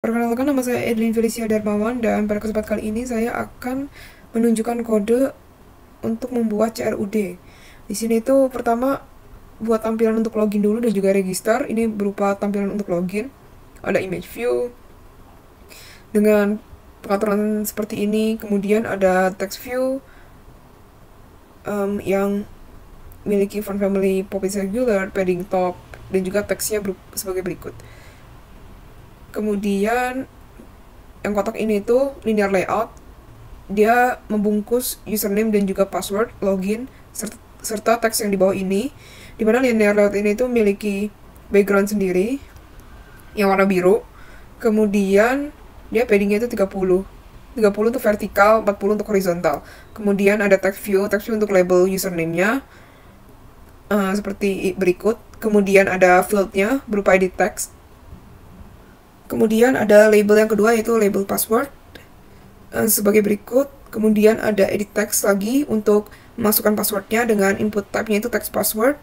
Perkenalkan, nama saya Edlin Felicia Darmawan, dan pada kesempatan kali ini saya akan menunjukkan kode untuk membuat CRUD. Di sini itu pertama buat tampilan untuk login dulu dan juga register. Ini berupa tampilan untuk login. Ada image view dengan pengaturan seperti ini. Kemudian ada text view yang memiliki font family Poppins Regular, padding top, dan juga teksnya sebagai berikut. Kemudian yang kotak ini itu linear layout, dia membungkus username dan juga password login serta teks yang di bawah ini, dimana linear layout ini itu memiliki background sendiri yang warna biru. Kemudian dia paddingnya itu 30 untuk vertikal, 40 untuk horizontal. Kemudian ada text view untuk label username-nya seperti berikut. Kemudian ada field-nya berupa edit text. Kemudian ada label yang kedua, yaitu label password sebagai berikut. Kemudian ada edit text lagi untuk memasukkan passwordnya dengan input type-nya itu text password.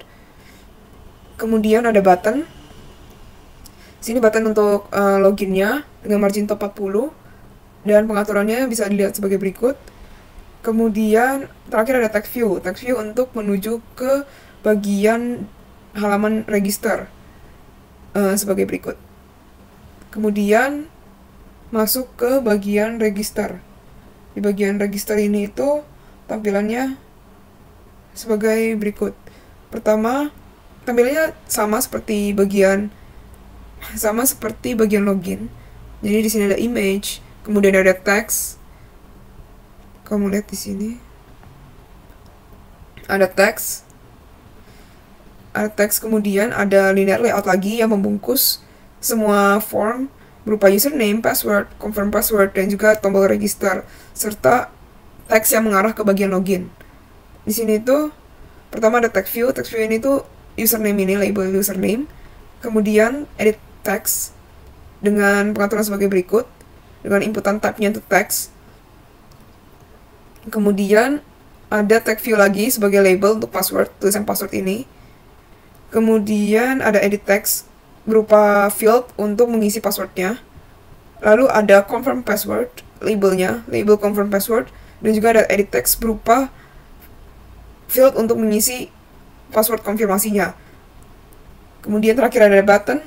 Kemudian ada button. Sini button untuk loginnya dengan margin top 40 dan pengaturannya bisa dilihat sebagai berikut. Kemudian terakhir ada text view untuk menuju ke bagian halaman register sebagai berikut. Kemudian masuk ke bagian register. Di bagian register ini itu tampilannya sebagai berikut. Pertama, tampilannya sama seperti bagian login. Jadi di sini ada image, kemudian ada text. Kamu lihat di sini ada teks, kemudian ada linear layout lagi yang membungkus semua form berupa username, password, confirm password, dan juga tombol register serta teks yang mengarah ke bagian login. Di sini tuh pertama ada text view ini tuh username ini, label username. Kemudian edit text dengan pengaturan sebagai berikut dengan inputan type-nya itu text. Kemudian ada text view lagi sebagai label untuk password, tulisan password ini. Kemudian ada edit text berupa field untuk mengisi passwordnya. Lalu ada confirm password, label confirm password, dan juga ada edit text berupa field untuk mengisi password konfirmasinya. Kemudian terakhir ada button.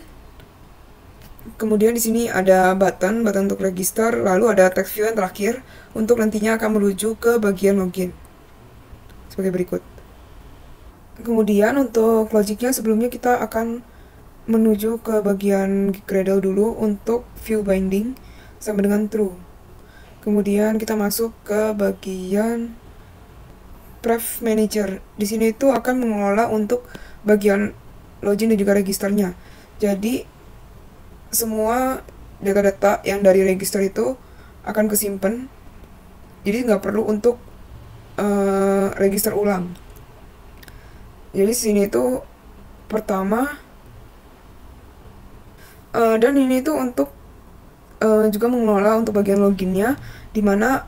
Kemudian di sini ada button untuk register, lalu ada text view yang terakhir untuk nantinya akan menuju ke bagian login sebagai berikut. Kemudian untuk logiknya sebelumnya kita akan menuju ke bagian Gradle dulu untuk view binding sampai dengan true. Kemudian kita masuk ke bagian Pref Manager. Di sini itu akan mengelola untuk bagian login dan juga registernya. Jadi semua data-data yang dari register itu akan kesimpan. Jadi nggak perlu untuk register ulang. Jadi sini itu pertama dan ini tuh untuk juga mengelola untuk bagian loginnya, dimana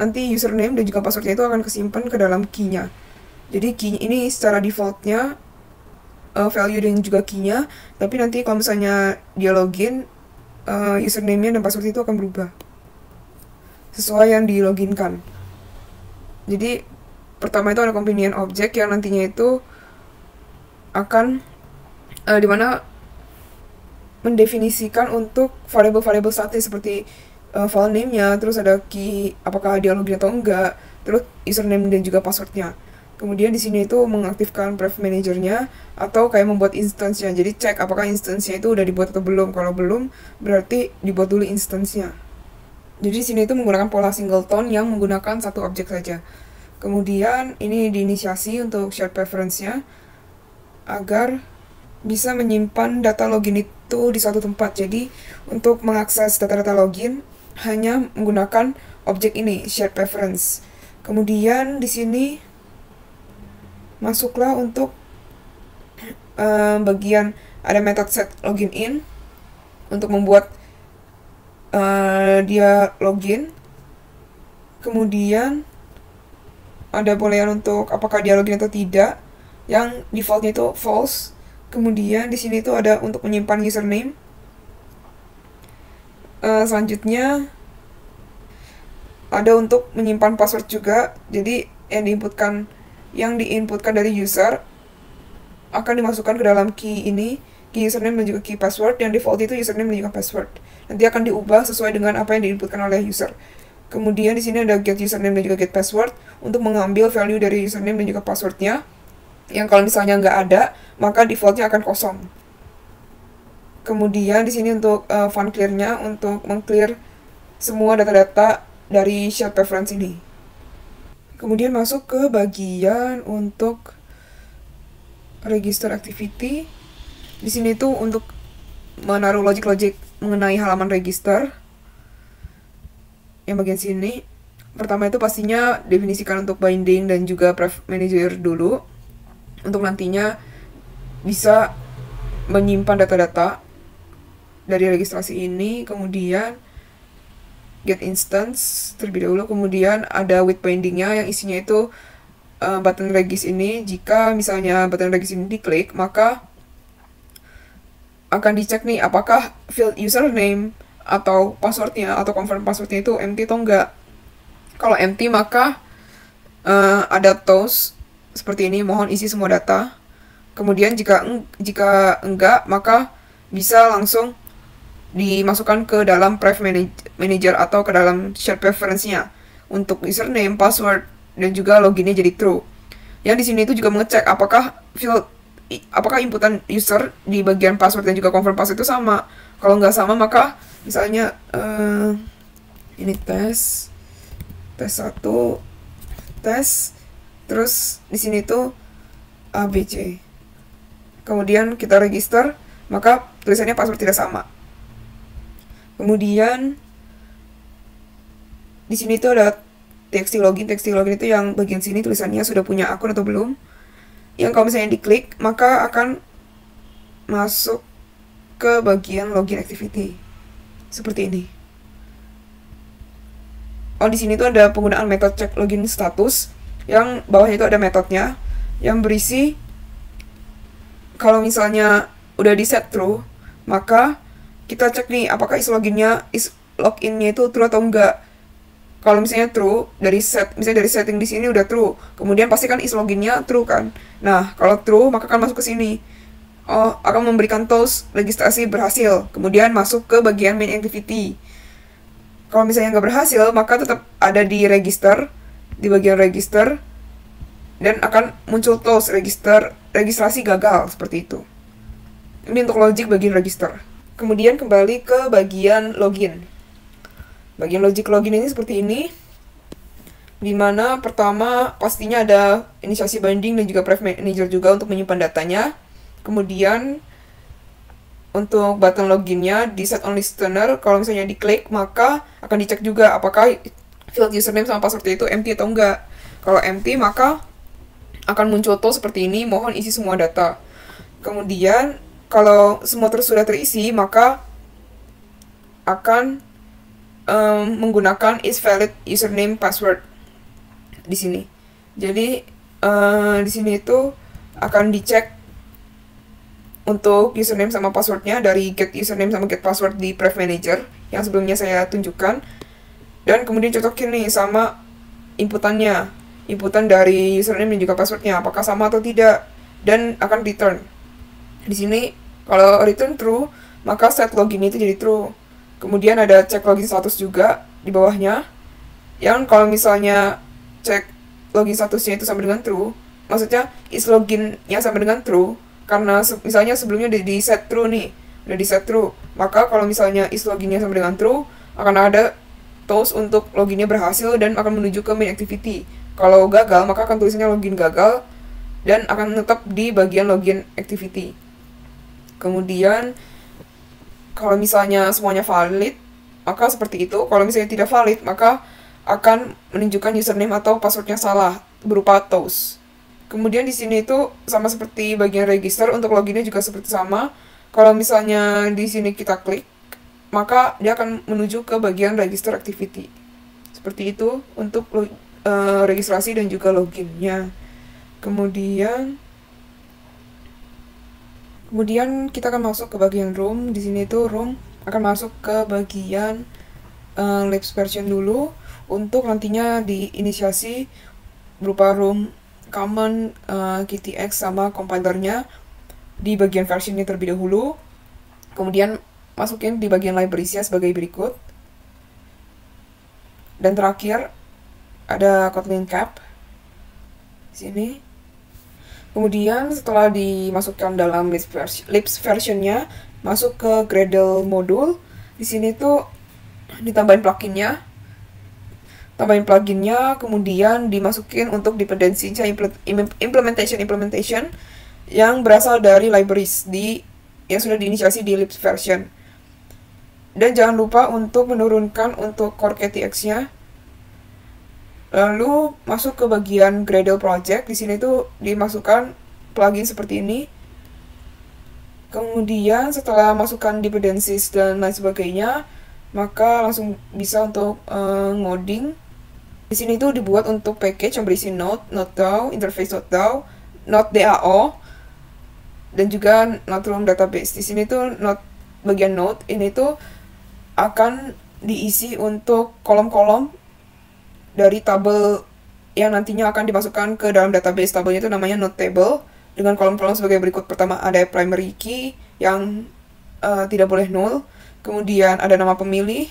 nanti username dan juga passwordnya itu akan kesimpan ke dalam key-nya. Jadi key ini secara defaultnya value dan juga key-nya, tapi nanti kalau misalnya dia login, username-nya dan password itu akan berubah sesuai yang di loginkan. Jadi pertama itu ada companion object yang nantinya itu akan dimana mendefinisikan untuk variabel-variabel statis seperti file name-nya, terus ada key apakah dia login atau enggak, terus username dan juga passwordnya. Kemudian di sini itu mengaktifkan Pref Manager-nya atau kayak membuat instance-nya. Jadi cek apakah instance-nya itu udah dibuat atau belum. Kalau belum, berarti dibuat dulu instance-nya. Jadi di sini itu menggunakan pola singleton yang menggunakan satu objek saja. Kemudian ini diinisiasi untuk shared preference-nya agar bisa menyimpan data login itu di suatu tempat. Jadi untuk mengakses data-data login hanya menggunakan objek ini, shared preference. Kemudian di sini masuklah untuk bagian ada method set login in untuk membuat dia login. Kemudian ada boolean untuk apakah dia login atau tidak, yang defaultnya itu false. Kemudian di sini tuh ada untuk menyimpan username. Selanjutnya ada untuk menyimpan password juga. Jadi yang diinputkan dari user akan dimasukkan ke dalam key ini, key username dan juga key password. Yang default itu username dan juga password. Nanti akan diubah sesuai dengan apa yang diinputkan oleh user. Kemudian di sini ada get username dan juga get password untuk mengambil value dari username dan juga passwordnya. Yang kalau misalnya nggak ada, maka defaultnya akan kosong. Kemudian di sini untuk fun clear-nya, untuk meng-clear semua data-data dari shared preference ini. Kemudian masuk ke bagian untuk register activity. Di sini tuh untuk menaruh logic-logic mengenai halaman register. Yang bagian sini, pertama itu pastinya definisikan untuk binding dan juga pref manager dulu. Untuk nantinya bisa menyimpan data-data dari registrasi ini. Kemudian get instance terlebih dahulu. Kemudian ada with bindingnya yang isinya itu button regis ini. Jika misalnya button regis ini diklik, maka akan dicek nih apakah field username atau passwordnya atau confirm passwordnya itu empty atau enggak. Kalau empty maka ada toast seperti ini, mohon isi semua data. Kemudian jika enggak, maka bisa langsung dimasukkan ke dalam pref manager atau ke dalam shared preference-nya untuk username, password, dan juga loginnya jadi true. Yang di sini itu juga mengecek apakah inputan user di bagian password dan juga confirm password itu sama. Kalau nggak sama, maka misalnya ini tes 1, terus di sini tuh ABC. Kemudian kita register, maka tulisannya password tidak sama. Kemudian di sini tuh ada txt login. Txt login itu yang bagian sini tulisannya sudah punya akun atau belum. Yang kalau misalnya diklik, maka akan masuk ke bagian login activity. Seperti ini. Oh, di sini tuh ada penggunaan metode check login status. Yang bawahnya itu ada metodenya yang berisi kalau misalnya udah di set true, maka kita cek nih apakah loginnya itu true atau enggak. Kalau misalnya true, misalnya dari setting di sini udah true, kemudian pasti kan loginnya true kan. Nah, kalau true maka akan masuk ke sini. Oh, akan memberikan toast registrasi berhasil. Kemudian masuk ke bagian main activity. Kalau misalnya nggak berhasil, maka tetap ada di bagian register, dan akan muncul toast registrasi gagal seperti itu. Ini untuk logic bagian register. Kemudian kembali ke bagian login. Bagian logic login ini seperti ini, dimana pertama pastinya ada inisiasi binding dan juga pref manager juga untuk menyimpan datanya. Kemudian untuk button loginnya di set on listener, kalau misalnya diklik maka akan dicek juga apakah field username sama passwordnya itu empty atau enggak. Kalau empty maka akan muncul tool seperti ini, mohon isi semua data. Kemudian kalau semua sudah terisi, maka akan menggunakan is valid username password di sini. Jadi di sini itu akan dicek untuk username sama passwordnya dari get username sama get password di pref manager yang sebelumnya saya tunjukkan, dan kemudian cocokin nih sama inputan dari username dan juga passwordnya apakah sama atau tidak, dan akan return. Di sini kalau return true, maka set login itu jadi true. Kemudian ada cek login status juga di bawahnya, yang kalau misalnya cek login statusnya itu sama dengan true, maksudnya is loginnya sama dengan true, karena misalnya sebelumnya udah di set true nih, maka kalau misalnya is loginnya sama dengan true, akan ada toast untuk loginnya berhasil dan akan menuju ke main activity. Kalau gagal, maka akan tulisannya login gagal dan akan tetap di bagian login activity. Kemudian kalau misalnya semuanya valid, maka seperti itu. Kalau misalnya tidak valid, maka akan menunjukkan username atau passwordnya salah berupa toast. Kemudian di sini itu sama seperti bagian register, untuk loginnya juga seperti sama. Kalau misalnya di sini kita klik, maka dia akan menuju ke bagian register activity. Seperti itu untuk registrasi dan juga loginnya. Kemudian kita akan masuk ke bagian room. Di sini itu room akan masuk ke bagian Libs version dulu untuk nantinya diinisiasi berupa room common KTX sama compilernya di bagian version ini terlebih dahulu. Kemudian masukin di bagian librariesnya sebagai berikut. Dan terakhir ada Kotlin Cap sini. Kemudian setelah dimasukkan dalam Libs versionnya, masuk ke Gradle modul. Di sini tuh ditambahin pluginnya. Kemudian dimasukin untuk dependensinya implementation yang berasal dari libraries yang sudah diinisiasi di Libs version. Dan jangan lupa untuk menurunkan untuk core KTX-nya. Lalu masuk ke bagian Gradle project. Di sini tuh dimasukkan plugin seperti ini. Kemudian setelah masukkan dependencies dan lain sebagainya, maka langsung bisa untuk ngoding. Di sini tuh dibuat untuk package yang berisi Node.dao, interface.dao, Node.dao, dan juga Node Room Database. Di sini tuh bagian Node ini tuh akan diisi untuk kolom-kolom dari tabel yang nantinya akan dimasukkan ke dalam database. Tabelnya itu namanya Node table dengan kolom-kolom sebagai berikut. Pertama ada primary key yang tidak boleh null. Kemudian ada nama pemilih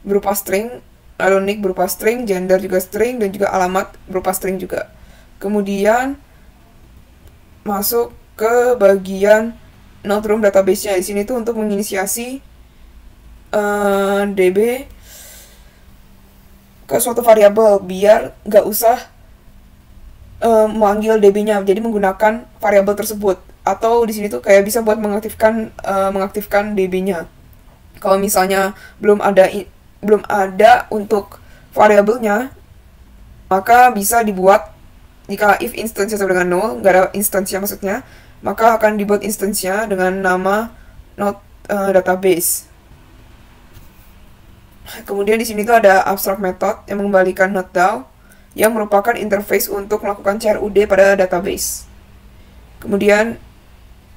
berupa string, lalu nick berupa string, gender juga string, dan juga alamat berupa string juga. Kemudian masuk ke bagian Node Room database-nya. Di sini tuh untuk menginisiasi DB ke suatu variabel biar nggak usah memanggil DB-nya, jadi menggunakan variabel tersebut. Atau di sini tuh kayak bisa buat mengaktifkan DB-nya. Kalau misalnya belum ada untuk variabelnya, maka bisa dibuat jika if instance-nya sama dengan 0, nggak ada instance-nya maksudnya, maka akan dibuat instance-nya dengan nama Node database. Kemudian di sini tuh ada abstract method yang mengembalikan Node.dao yang merupakan interface untuk melakukan CRUD pada database. Kemudian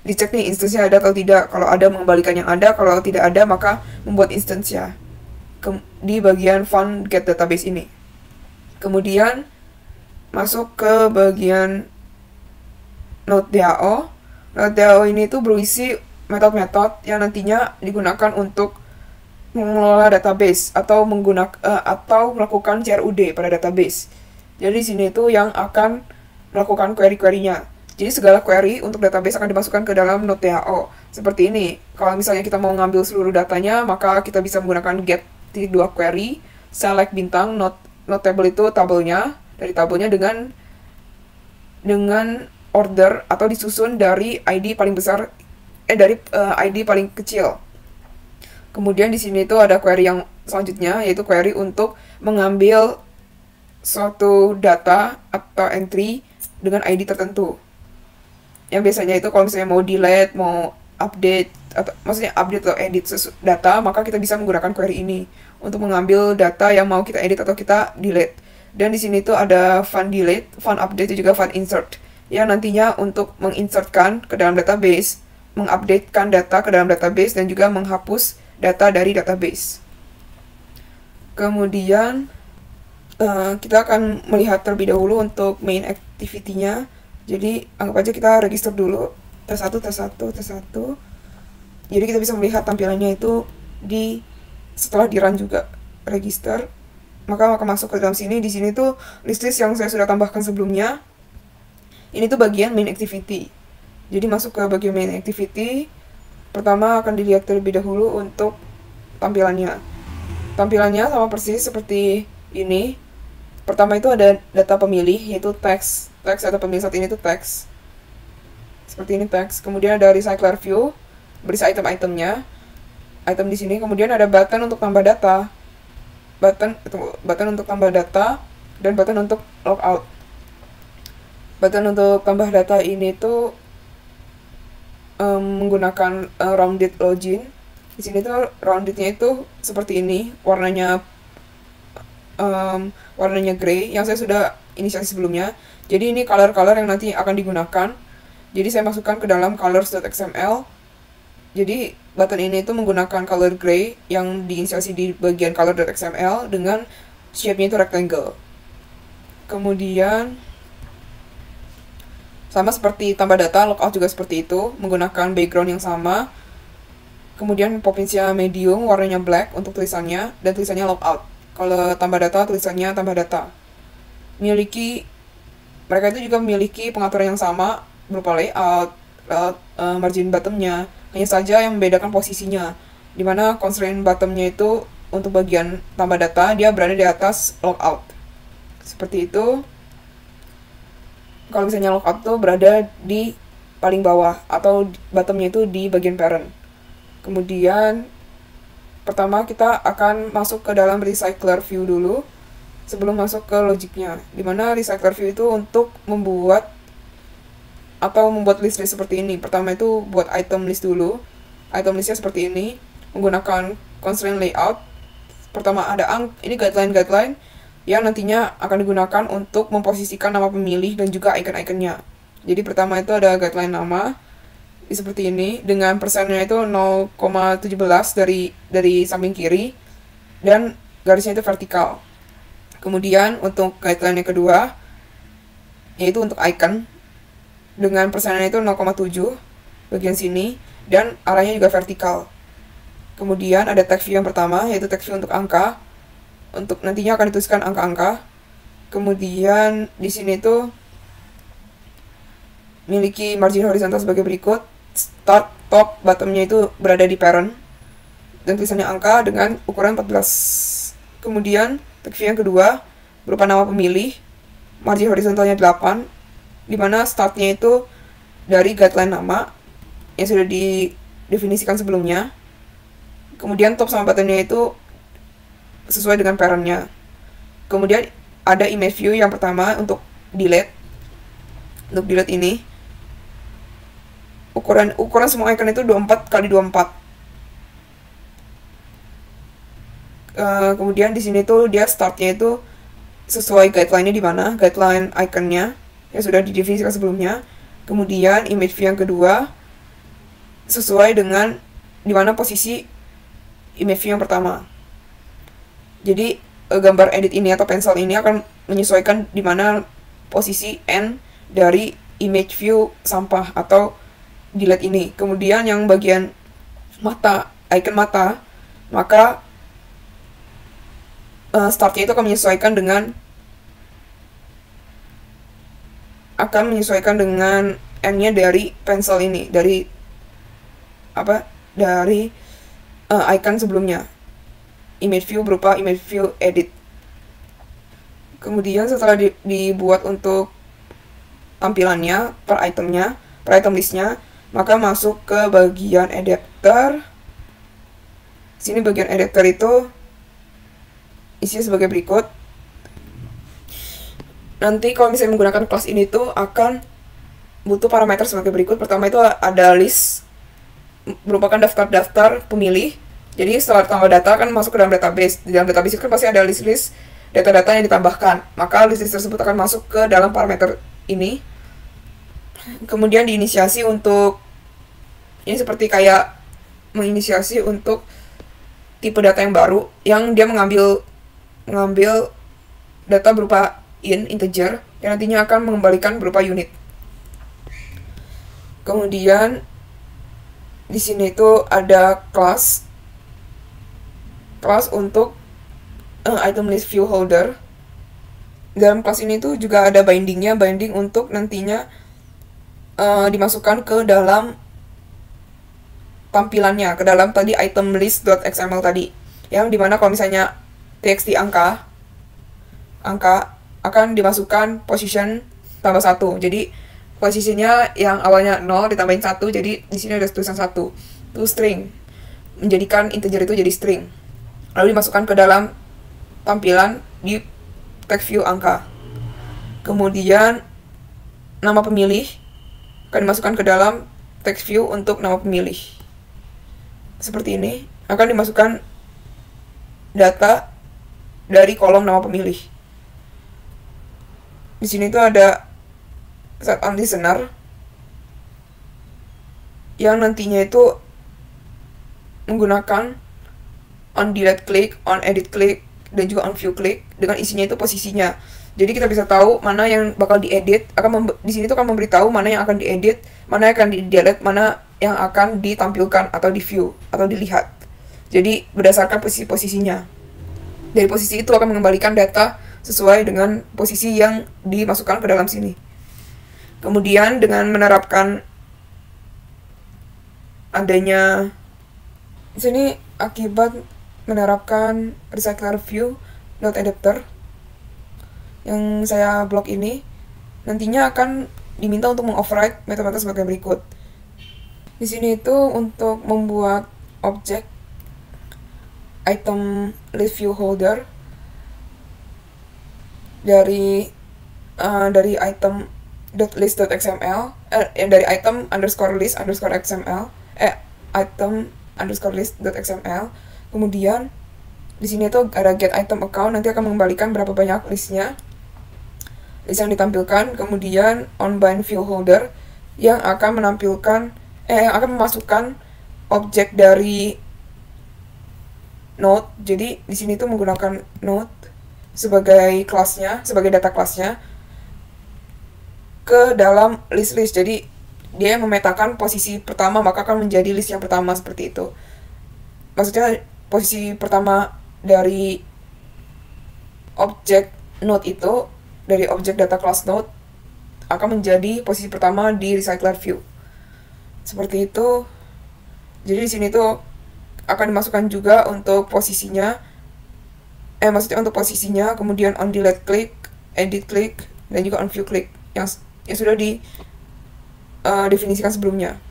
dicek nih instance-nya ada atau tidak. Kalau ada, mengembalikan yang ada. Kalau tidak ada, maka membuat instance-nya di bagian fun get database ini. Kemudian masuk ke bagian Node.dao. Node.dao ini tuh berisi metode-metode yang nantinya digunakan untuk mengelola database atau melakukan CRUD pada database. Jadi di sini itu yang akan melakukan query-query-nya. Jadi segala query untuk database akan dimasukkan ke dalam Node.dao. Seperti ini. Kalau misalnya kita mau ngambil seluruh datanya, maka kita bisa menggunakan get-2 query, select bintang Node table itu tabelnya, dari tabelnya dengan order atau disusun dari ID paling besar ID paling kecil. Kemudian di sini itu ada query yang selanjutnya, yaitu query untuk mengambil suatu data atau entry dengan ID tertentu. Yang biasanya itu kalau misalnya mau delete, mau update, atau maksudnya update atau edit data, maka kita bisa menggunakan query ini untuk mengambil data yang mau kita edit atau kita delete. Dan di sini itu ada fun delete, fun update, dan juga fun insert, yang nantinya untuk menginsertkan ke dalam database, mengupdatekan data ke dalam database, dan juga menghapus data dari database. Kemudian kita akan melihat terlebih dahulu untuk main activity-nya. Jadi anggap aja kita register dulu T1. Jadi kita bisa melihat tampilannya itu setelah di run juga register. Maka akan masuk ke dalam sini. Di sini tuh list-list yang saya sudah tambahkan sebelumnya. Ini tuh bagian main activity. Jadi masuk ke bagian main activity. Pertama akan dilihat terlebih dahulu untuk tampilannya. Tampilannya sama persis seperti ini. Pertama itu ada data pemilih, yaitu text atau pemilih saat ini itu text. Seperti ini text. Kemudian ada recycler view, berisi item-itemnya. Item di sini. Kemudian ada button untuk tambah data. Button untuk tambah data dan button untuk logout. Button untuk tambah data ini tuh menggunakan rounded login. Di sini tuh roundednya itu seperti ini, warnanya gray yang saya sudah inisiasi sebelumnya. Jadi ini color yang nanti akan digunakan. Jadi saya masukkan ke dalam colors.xml. Jadi button ini itu menggunakan color gray yang diinisiasi di bagian color.xml dengan shape-nya itu rectangle. Kemudian sama seperti tambah data, logout juga seperti itu, menggunakan background yang sama. Kemudian provinsia medium, warnanya black untuk tulisannya, dan tulisannya logout. Kalau tambah data, tulisannya tambah data. Mereka itu juga memiliki pengaturan yang sama, berupa layout, margin bottomnya. Hanya saja yang membedakan posisinya, dimana constraint bottomnya itu untuk bagian tambah data, dia berada di atas logout. Seperti itu. Kalau misalnya logout tuh berada di paling bawah, atau bottomnya itu di bagian parent. Kemudian pertama kita akan masuk ke dalam recycler view dulu sebelum masuk ke logiknya, dimana recycler view itu untuk membuat list seperti ini. Pertama itu buat item list dulu. Item listnya seperti ini, menggunakan constraint layout. Pertama ada ini guideline yang nantinya akan digunakan untuk memposisikan nama pemilih dan juga icon-iconnya. Jadi pertama itu ada guideline nama seperti ini dengan persennya itu 0,17 dari samping kiri dan garisnya itu vertikal. Kemudian untuk guideline yang kedua yaitu untuk icon dengan persennya itu 0,7 bagian sini dan arahnya juga vertikal. Kemudian ada text view yang pertama yaitu text view untuk angka. Untuk nantinya akan dituliskan angka-angka. Kemudian di sini tuh memiliki margin horizontal sebagai berikut. Start, top, bottomnya itu berada di parent dan tulisannya angka dengan ukuran 14. Kemudian text view yang kedua berupa nama pemilih, margin horizontalnya 8, dimana startnya itu dari guideline nama yang sudah didefinisikan sebelumnya. Kemudian top sama bottomnya itu sesuai dengan parentnya. Kemudian ada image view yang pertama untuk delete. Untuk delete ini ukuran semua icon itu 24x24. Kemudian di sini tuh dia startnya itu sesuai guideline-nya di mana, guideline iconnya yang sudah didefinisikan sebelumnya. Kemudian image view yang kedua sesuai dengan di mana posisi image view yang pertama. Jadi gambar edit ini atau pencil ini akan menyesuaikan di mana posisi N dari image view sampah atau delete ini. Kemudian yang bagian mata, icon mata, maka startnya itu akan menyesuaikan dengan N-nya dari pencil ini, dari icon sebelumnya. Image view berupa image view edit. Kemudian setelah dibuat untuk tampilannya per item listnya, maka masuk ke bagian editor. Sini bagian editor itu isinya sebagai berikut. Nanti kalau misalnya menggunakan kelas ini tuh akan butuh parameter sebagai berikut. Pertama itu ada list, merupakan daftar-daftar pemilih. Jadi setelah tambah data kan masuk ke dalam database. Di dalam database itu kan pasti ada list-list data-data yang ditambahkan. Maka list-list tersebut akan masuk ke dalam parameter ini. Kemudian diinisiasi untuk ini seperti kayak menginisiasi untuk tipe data yang baru yang dia mengambil data berupa integer yang nantinya akan mengembalikan berupa unit. Kemudian di sini itu ada kelas untuk item list view holder. Dalam kelas ini tuh juga ada binding untuk nantinya dimasukkan ke dalam tampilannya, ke dalam tadi item list.xml tadi, yang dimana kalau misalnya txt angka akan dimasukkan position tambah 1. Jadi posisinya yang awalnya 0 ditambahin 1, jadi di sini ada tulisan 1. Itu string. Menjadikan integer itu jadi string. Lalu dimasukkan ke dalam tampilan di text view angka. Kemudian nama pemilih akan dimasukkan ke dalam text view untuk nama pemilih. Seperti ini, akan dimasukkan data dari kolom nama pemilih. Di sini tuh ada set on listener yang nantinya itu menggunakan on delete click, on edit click, dan juga on view click. Dengan isinya itu posisinya. Jadi kita bisa tahu mana yang bakal diedit. Di sini tuh akan memberitahu mana yang akan diedit, mana yang akan di delete, mana yang akan ditampilkan atau di view atau dilihat. Jadi berdasarkan posisinya. Dari posisi itu akan mengembalikan data sesuai dengan posisi yang dimasukkan ke dalam sini. Kemudian dengan menerapkan adanya di sini akibat menerapkan recycler view node adapter yang saya blok ini, nantinya akan diminta untuk mengoverride metode-metode sebagai berikut. Di sini itu untuk membuat objek item list view holder dari item .list.xml dari item underscore list underscore xml item underscore list.xml. Kemudian di sini tuh ada get item account, nanti akan mengembalikan berapa banyak list yang ditampilkan. Kemudian on bind view holder yang akan memasukkan objek dari node. Jadi di sini tuh menggunakan node sebagai kelasnya, sebagai data kelasnya ke dalam list. Jadi dia memetakan posisi pertama, maka akan menjadi list yang pertama seperti itu. Maksudnya posisi pertama dari objek node itu, dari objek data class node, akan menjadi posisi pertama di recycler view. Seperti itu. Jadi di sini tuh akan dimasukkan juga untuk posisinya, untuk posisinya, kemudian on delete click, edit click, dan juga on view click yang sudah definisikan sebelumnya.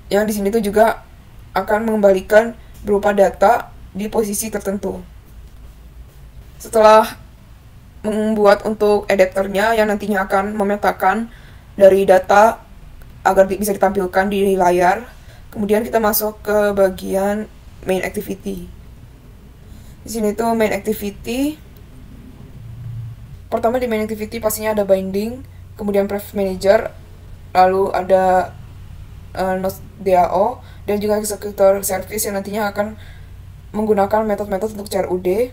Yang di sini tuh juga akan mengembalikan berupa data di posisi tertentu. Setelah membuat untuk adapternya yang nantinya akan memetakan dari data agar bisa ditampilkan di layar, kemudian kita masuk ke bagian main activity. Di sini tuh main activity. Pertama di main activity pastinya ada binding, kemudian pref manager, lalu ada node DAO, dan juga executor service yang nantinya akan menggunakan metode-metode untuk CRUD.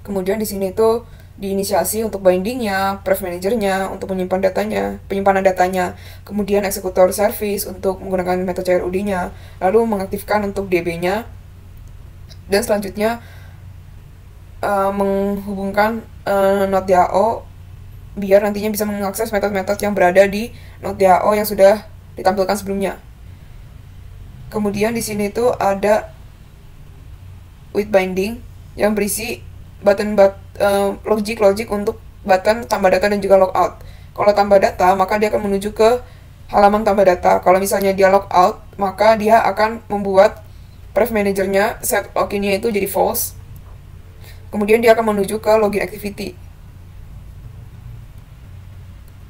Kemudian di sini tuh diinisiasi untuk bindingnya, pref managernya untuk penyimpanan datanya, kemudian executor service untuk menggunakan metode CRUD-nya, lalu mengaktifkan untuk DB-nya, dan selanjutnya menghubungkan node DAO biar nantinya bisa mengakses metode-metode yang berada di node DAO yang sudah ditampilkan sebelumnya. Kemudian di sini tuh ada with binding yang berisi logic untuk button tambah data dan juga logout. Kalau tambah data, maka dia akan menuju ke halaman tambah data. Kalau misalnya dia logout, maka dia akan membuat pref managernya set loginnya itu jadi false. Kemudian dia akan menuju ke login activity.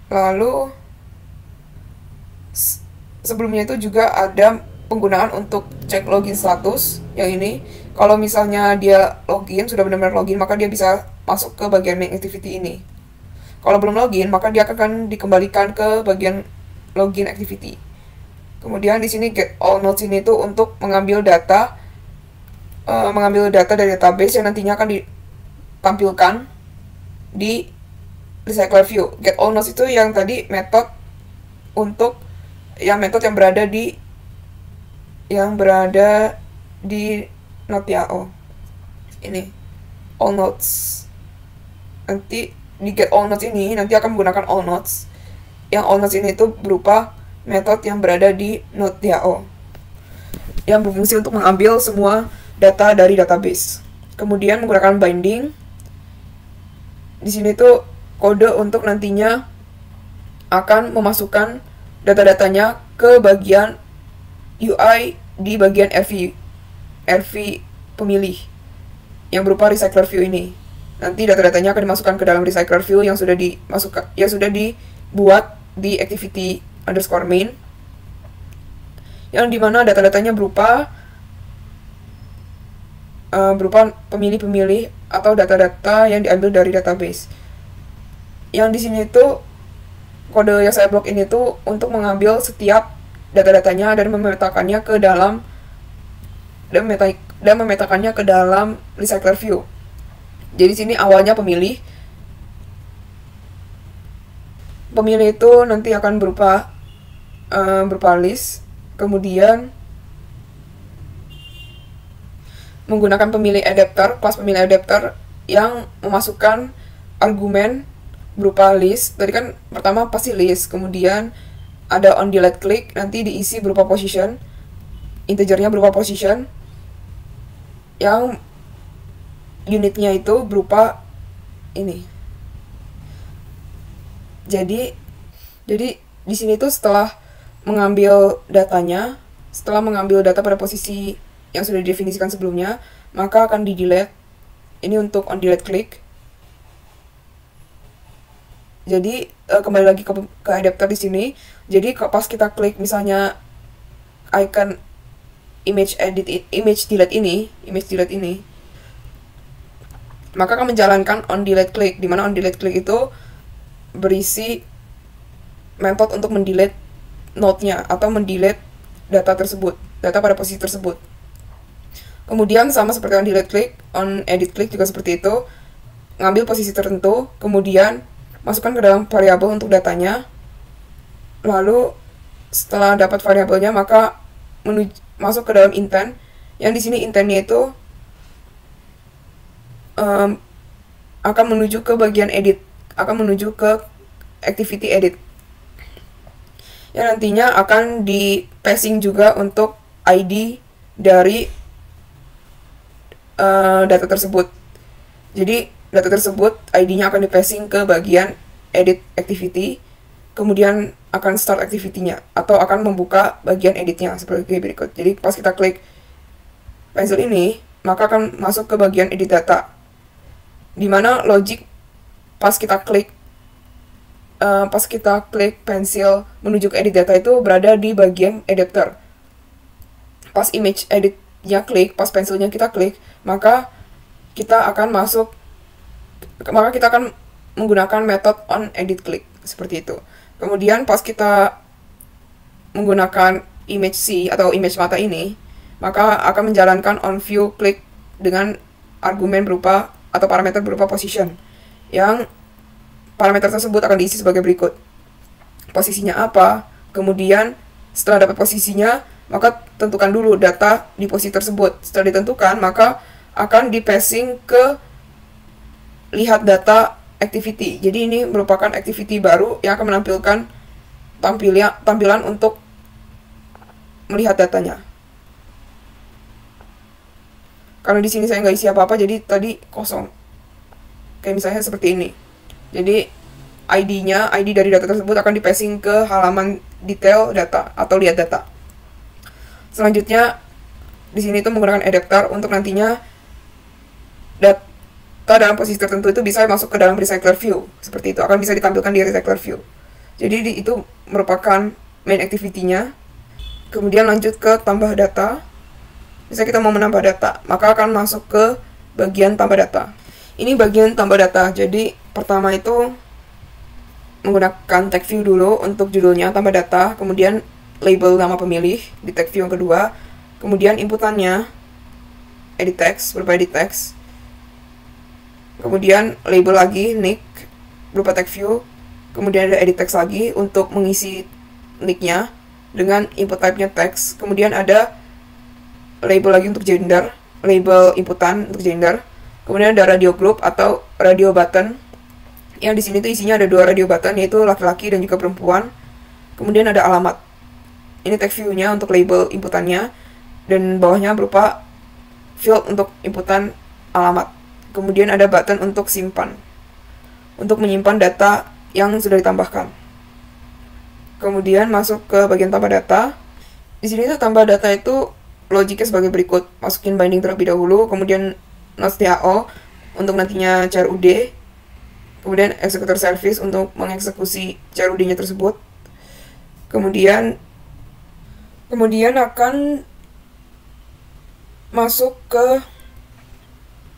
Lalu sebelumnya itu juga ada penggunaan untuk cek login status yang ini. Kalau misalnya dia login, sudah benar-benar login, maka dia bisa masuk ke bagian main activity ini. Kalau belum login, maka dia akan dikembalikan ke bagian login activity. Kemudian di sini get all nodes ini tuh untuk mengambil data dari database yang nantinya akan ditampilkan di recycler view. Get all nodes itu yang tadi metode yang berada di node DAO. Ini all nodes. Nanti di get all nodes ini nanti akan menggunakan all nodes. Yang all nodes ini itu berupa metode yang berada di node DAO yang berfungsi untuk mengambil semua data dari database. Kemudian menggunakan binding. Di sini tuh kode untuk nantinya akan memasukkan data-datanya ke bagian UI di bagian RV pemilih yang berupa recycler view ini. Nanti data-datanya akan dimasukkan ke dalam recycler view yang sudah dibuat di activity underscore main, yang dimana data-datanya berupa pemilih-pemilih atau data-data yang diambil dari database. Yang di sini tuh kode yang saya blok ini tuh untuk mengambil setiap data-datanya dan memetakannya ke dalam dan memetakannya ke dalam recycler view. Jadi sini awalnya pemilih itu nanti akan berupa list, kemudian menggunakan pemilih adapter, kelas pemilih adapter yang memasukkan argumen berupa list. Tadi kan pertama pasti list, kemudian ada on delete click, nanti diisi berupa position, integernya berupa position, yang unitnya itu berupa ini. Jadi di sini tuh setelah mengambil datanya, setelah mengambil data pada posisi yang sudah didefinisikan sebelumnya, maka akan di delete. Ini untuk on delete click. Jadi kembali lagi ke adapter di sini. Jadi pas kita klik misalnya icon image delete ini, maka akan menjalankan on delete click, di mana on delete click itu berisi method untuk mendelete node-nya atau mendelete data tersebut, data pada posisi tersebut. Kemudian sama seperti on delete click, on edit click juga seperti itu. Ngambil posisi tertentu, kemudian masukkan ke dalam variabel untuk datanya. Lalu setelah dapat variabelnya, maka masuk ke dalam intent. Yang di sini intentnya itu akan menuju ke bagian edit, akan menuju ke activity edit, yang nantinya akan di passing juga untuk ID dari data tersebut. Jadi data tersebut ID-nya akan di passing ke bagian edit activity, kemudian akan start activity-nya atau akan membuka bagian editnya seperti berikut. Jadi pas kita klik pencil ini, maka akan masuk ke bagian edit data, dimana logic pas kita klik pensil menuju ke edit data itu berada di bagian adapter. Pas image editnya klik, pas pensilnya kita klik, maka kita akan menggunakan method on edit click seperti itu. Kemudian pas kita menggunakan image C atau image mata ini, maka akan menjalankan on view click dengan argumen berupa atau parameter berupa position, yang parameter tersebut akan diisi sebagai berikut. Posisinya apa, kemudian setelah dapat posisinya, maka tentukan dulu data di posisi tersebut. Setelah ditentukan, maka akan di passing ke lihat data activity. Jadi ini merupakan activity baru yang akan menampilkan tampilan untuk melihat datanya. Karena di sini saya nggak isi apa-apa, jadi tadi kosong. Kayak misalnya seperti ini. Jadi ID dari data tersebut akan di passing ke halaman detail data atau lihat data. Selanjutnya di sini itu menggunakan adapter untuk nantinya data dalam posisi tertentu itu bisa masuk ke dalam recycler view. Seperti itu, akan bisa ditampilkan di recycler view. Jadi itu merupakan main activity-nya. Kemudian lanjut ke tambah data. Misalnya kita mau menambah data, maka akan masuk ke bagian tambah data. Ini bagian tambah data. Jadi pertama itu menggunakan tag view dulu untuk judulnya tambah data, kemudian label nama pemilih di tag view yang kedua, kemudian inputannya edit text berupa edit text, kemudian label lagi nick berupa tag view, kemudian ada edit text lagi untuk mengisi nicknya dengan input type-nya text, kemudian ada label lagi untuk gender, label inputan untuk gender. Kemudian ada radio group atau radio button. Yang di sini tuh isinya ada 2 radio button, yaitu laki-laki dan juga perempuan. Kemudian ada alamat. Ini tag view-nya untuk label inputannya, dan bawahnya berupa field untuk inputan alamat. Kemudian ada button untuk simpan, untuk menyimpan data yang sudah ditambahkan. Kemudian masuk ke bagian tambah data. Di sini tuh tambah data itu logiknya sebagai berikut: masukin binding terlebih dahulu, kemudian nodes.tao untuk nantinya CRUD, kemudian executor service untuk mengeksekusi CRUD-nya tersebut. Kemudian akan masuk ke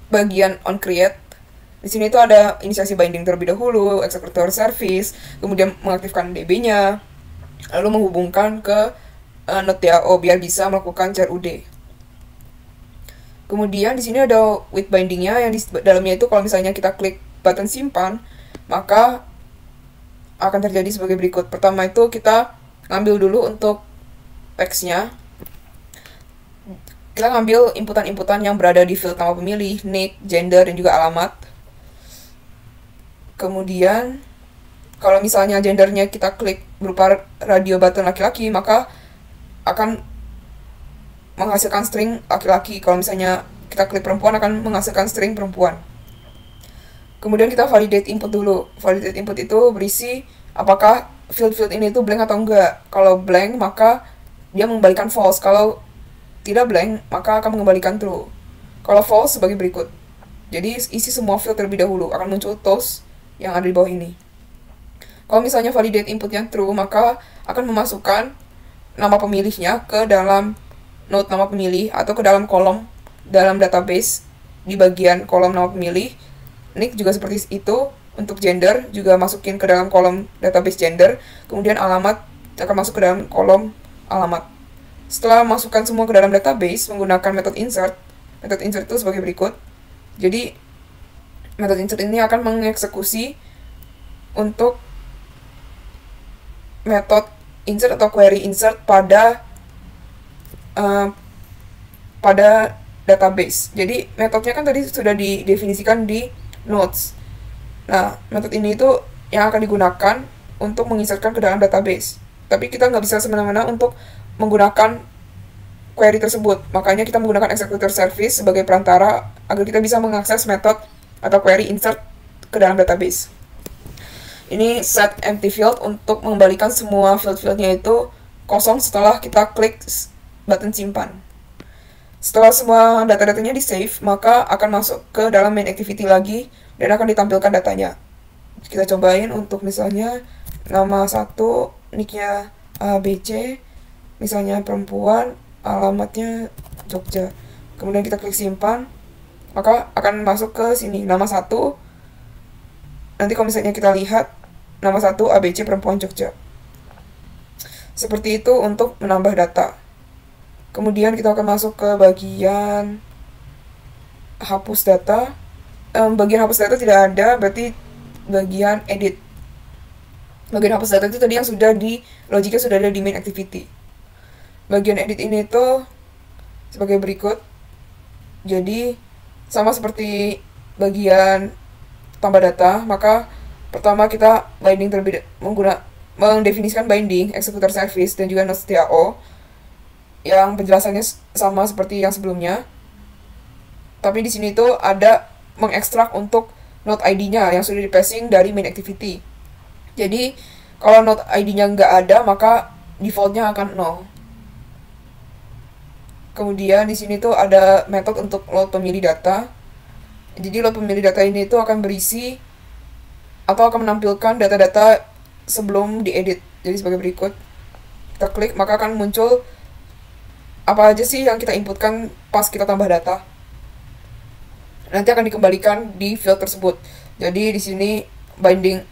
bagian on create. Di sini itu ada inisiasi binding terlebih dahulu, executor service, kemudian mengaktifkan DB-nya, lalu menghubungkan ke node.tao biar bisa melakukan CRUD. Kemudian di sini ada with bindingnya, yang di dalamnya itu kalau misalnya kita klik button simpan, maka akan terjadi sebagai berikut. Pertama itu kita ngambil dulu untuk teksnya. Kita ngambil inputan-inputan yang berada di field nama pemilih, nick, gender, dan juga alamat. Kemudian kalau misalnya gendernya kita klik berupa radio button laki-laki, maka akan menghasilkan string laki-laki. Kalau misalnya kita klik perempuan, akan menghasilkan string perempuan. Kemudian kita validate input dulu. Validate input itu berisi apakah field-field ini itu blank atau enggak. Kalau blank, maka dia mengembalikan false. Kalau tidak blank, maka akan mengembalikan true. Kalau false, sebagai berikut. Jadi isi semua field terlebih dahulu. Akan muncul toast yang ada di bawah ini. Kalau misalnya validate inputnya true, maka akan memasukkan nama pemilihnya ke dalam node nama pemilih atau ke dalam kolom dalam database di bagian kolom nama pemilih. Nick juga seperti itu. Untuk gender juga masukin ke dalam kolom database gender. Kemudian alamat akan masuk ke dalam kolom alamat. Setelah masukkan semua ke dalam database menggunakan metode insert itu sebagai berikut. Jadi metode insert ini akan mengeksekusi untuk metode insert atau query insert pada database. Jadi metodenya kan tadi sudah didefinisikan di nodes. Nah, metode ini itu yang akan digunakan untuk menginsertkan ke dalam database. Tapi kita nggak bisa semena-mena untuk menggunakan query tersebut. Makanya kita menggunakan executor service sebagai perantara agar kita bisa mengakses metode atau query insert ke dalam database. Ini set empty field untuk mengembalikan semua field-fieldnya itu kosong setelah kita klik button simpan. Setelah semua data-datanya di save, maka akan masuk ke dalam main activity lagi dan akan ditampilkan datanya. Kita cobain untuk misalnya nama 1, nicknya ABC, misalnya perempuan, alamatnya Jogja. Kemudian kita klik simpan, maka akan masuk ke sini nama 1. Nanti kalau misalnya kita lihat nama 1 ABC perempuan Jogja. Seperti itu untuk menambah data. Kemudian kita akan masuk ke bagian hapus data. Bagian hapus data tidak ada, berarti bagian edit. Bagian hapus data itu tadi yang sudah logiknya sudah ada di main activity. Bagian edit ini tuh sebagai berikut. Jadi sama seperti bagian tambah data, maka pertama kita binding mendefinisikan binding, executor service, dan juga nodes TAO yang penjelasannya sama seperti yang sebelumnya. Tapi di sini tuh ada mengekstrak untuk node ID-nya yang sudah di-passing dari main activity. Jadi kalau node ID-nya nggak ada, maka default-nya akan 0. Kemudian di sini tuh ada metode untuk load pemilih data. Jadi load pemilih data ini tuh akan berisi atau akan menampilkan data-data sebelum diedit. Jadi sebagai berikut. Kita klik, maka akan muncul apa aja sih yang kita inputkan pas kita tambah data. Nanti akan dikembalikan di field tersebut. Jadi di sini binding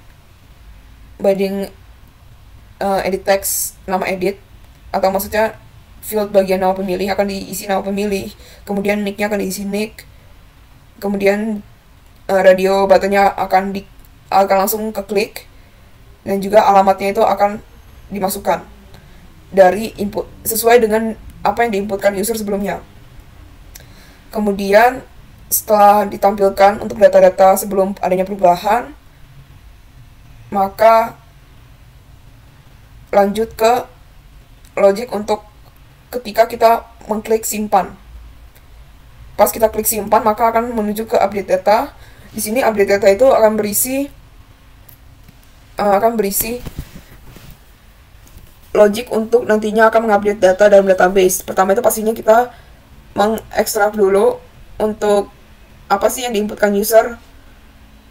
edit text nama edit, atau maksudnya field bagian nama pemilih akan diisi nama pemilih. Kemudian nicknya akan diisi nick. Kemudian radio buttonnya akan langsung ke klik, dan juga alamatnya itu akan dimasukkan dari input sesuai dengan apa yang diinputkan user sebelumnya. Kemudian setelah ditampilkan untuk data-data sebelum adanya perubahan, maka lanjut ke logic untuk ketika kita mengklik simpan. Pas kita klik simpan, maka akan menuju ke update data. Di sini update data itu akan berisi logic untuk nantinya akan mengupdate data dalam database. Pertama itu pastinya kita mengekstrak dulu untuk apa sih yang diinputkan user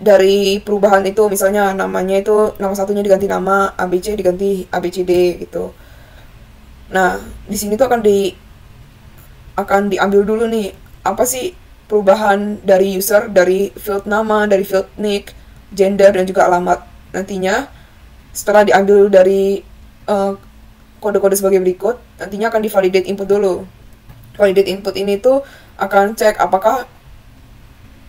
dari perubahan itu. Misalnya namanya itu nama satunya diganti nama ABC diganti ABCD gitu. Nah, di sini tuh akan diambil dulu nih apa sih perubahan dari user, dari field nama, dari field nick, gender, dan juga alamat. Nantinya setelah diambil dari kode-kode sebagai berikut, nantinya akan divalidate input dulu. Validate input ini tuh akan cek apakah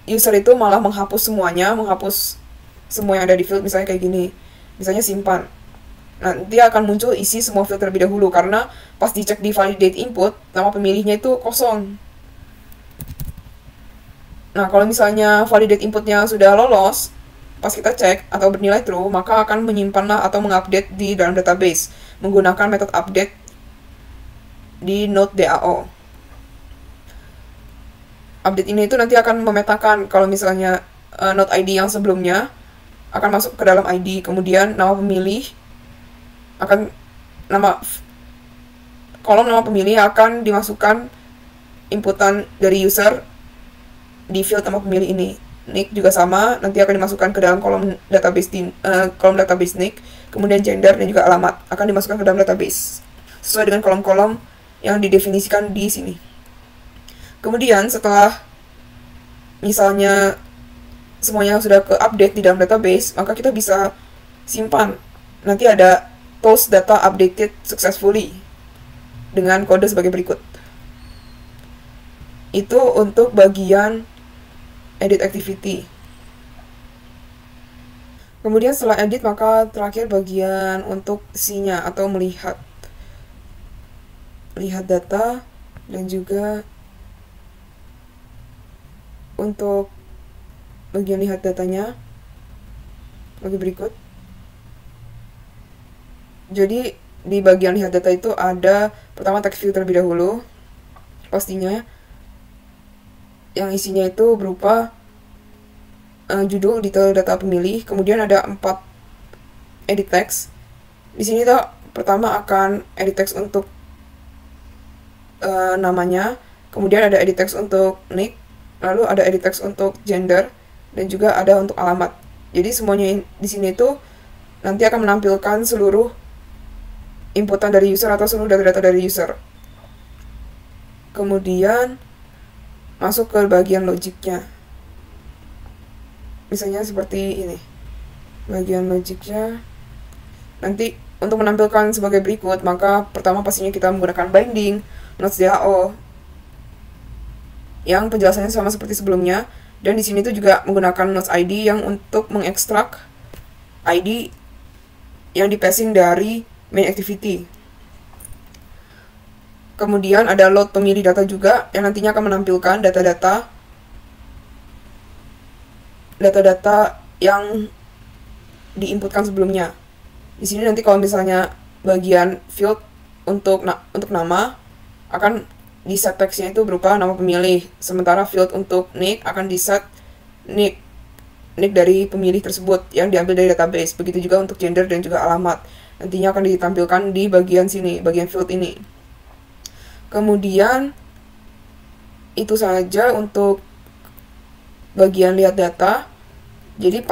user itu malah menghapus semuanya, menghapus semua yang ada di field, misalnya kayak gini, misalnya simpan. Nanti akan muncul isi semua field terlebih dahulu, karena pas dicek di validate input, nama pemilihnya itu kosong. Nah, kalau misalnya validate inputnya sudah lolos, pas kita cek atau bernilai true, maka akan menyimpanlah atau mengupdate di dalam database menggunakan metode update di node DAO. Update ini itu nanti akan memetakan kalau misalnya node ID yang sebelumnya akan masuk ke dalam ID, kemudian nama pemilih akan kolom nama pemilih akan dimasukkan inputan dari user di field nama pemilih ini. Nick juga sama, nanti akan dimasukkan ke dalam kolom database nick, kemudian gender dan juga alamat akan dimasukkan ke dalam database sesuai dengan kolom-kolom yang didefinisikan di sini. Kemudian setelah misalnya semuanya sudah ke-update di dalam database, maka kita bisa simpan. Nanti ada tools data updated successfully dengan kode sebagai berikut. Itu untuk bagian edit activity. Kemudian setelah edit, maka terakhir bagian untuk see-nya atau melihat data, dan juga untuk bagian lihat datanya bagi berikut. Jadi di bagian lihat data itu ada pertama text view terlebih dahulu, pastinya yang isinya itu berupa judul, detail data pemilih, kemudian ada 4 edit text. Di sini tuh pertama akan edit text untuk namanya, kemudian ada edit text untuk nick, lalu ada edit text untuk gender, dan juga ada untuk alamat. Jadi semuanya di sini tuh nanti akan menampilkan seluruh inputan dari user atau seluruh data-data dari user. Kemudian masuk ke bagian logiknya. Misalnya seperti ini. Bagian logiknya nanti untuk menampilkan sebagai berikut, maka pertama pastinya kita menggunakan binding, nodes DAO yang penjelasannya sama seperti sebelumnya, dan di sini tuh juga menggunakan nodes ID yang untuk mengekstrak ID yang di-passing dari main activity. Kemudian ada load pemilih data juga yang nantinya akan menampilkan data-data yang diinputkan sebelumnya. Di sini nanti kalau misalnya bagian field untuk nama akan di set text-nya itu berupa nama pemilih, sementara field untuk nick akan di set nick dari pemilih tersebut yang diambil dari database. Begitu juga untuk gender dan juga alamat. Nantinya akan ditampilkan di bagian sini, bagian field ini. Kemudian itu saja untuk bagian lihat data. Jadi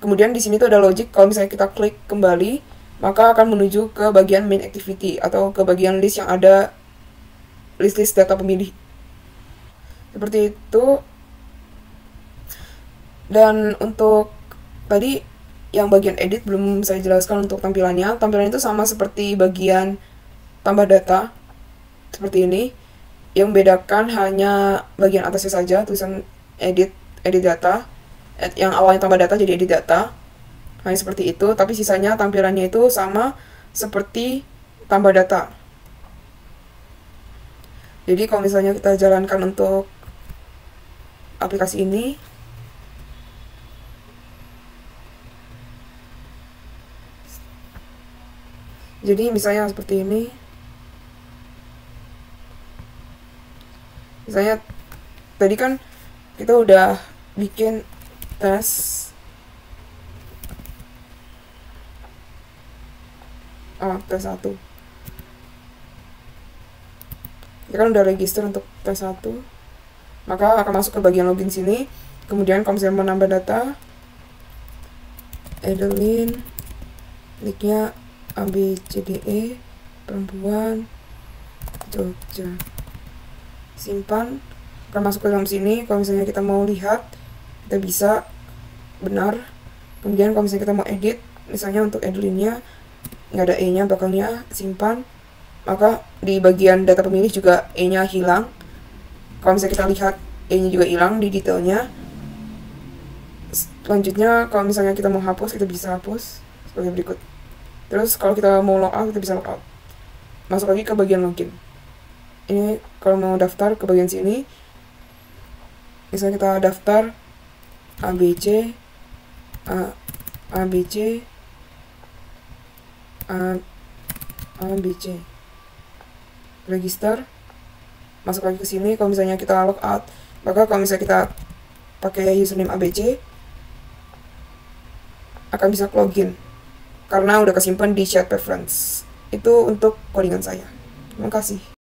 kemudian di sini tuh ada logic, kalau misalnya kita klik kembali, maka akan menuju ke bagian main activity atau ke bagian list yang ada list-list data pemilih. Seperti itu. Dan untuk tadi yang bagian edit belum saya jelaskan untuk tampilannya. Tampilan itu sama seperti bagian tambah data. Seperti ini. Yang membedakan hanya bagian atasnya saja, tulisan edit data. Yang awalnya tambah data jadi edit data. Hanya seperti itu, tapi sisanya tampilannya itu sama seperti tambah data. Jadi kalau misalnya kita jalankan untuk aplikasi ini, jadi misalnya seperti ini. Misalnya tadi kan kita udah bikin tes tes 1. Kita kan udah register untuk tes 1. Maka akan masuk ke bagian login sini. Kemudian kalau misalnya mau nambah data, Adeline, nicknya ABCDE, perempuan, Jogja. Simpan, akan masuk ke dalam sini. Kalau misalnya kita mau lihat, kita bisa benar. Kemudian kalau misalnya kita mau edit, misalnya untuk Adeline-nya nggak ada E-nya belakangnya, simpan. Maka di bagian data pemilih juga E-nya hilang. Kalau misalnya kita lihat E-nya juga hilang di detailnya. Selanjutnya kalau misalnya kita mau hapus, kita bisa hapus sebagai berikut. Terus kalau kita mau logout, kita bisa logout. Masuk lagi ke bagian login. Ini kalau mau daftar ke bagian sini, misalnya kita daftar ABC ABC ABC register, masuk lagi ke sini. Kalau misalnya kita logout, maka kalau misalnya kita pakai username ABC akan bisa login karena udah kesimpan di chat preference. Itu untuk codingan saya. Terima kasih.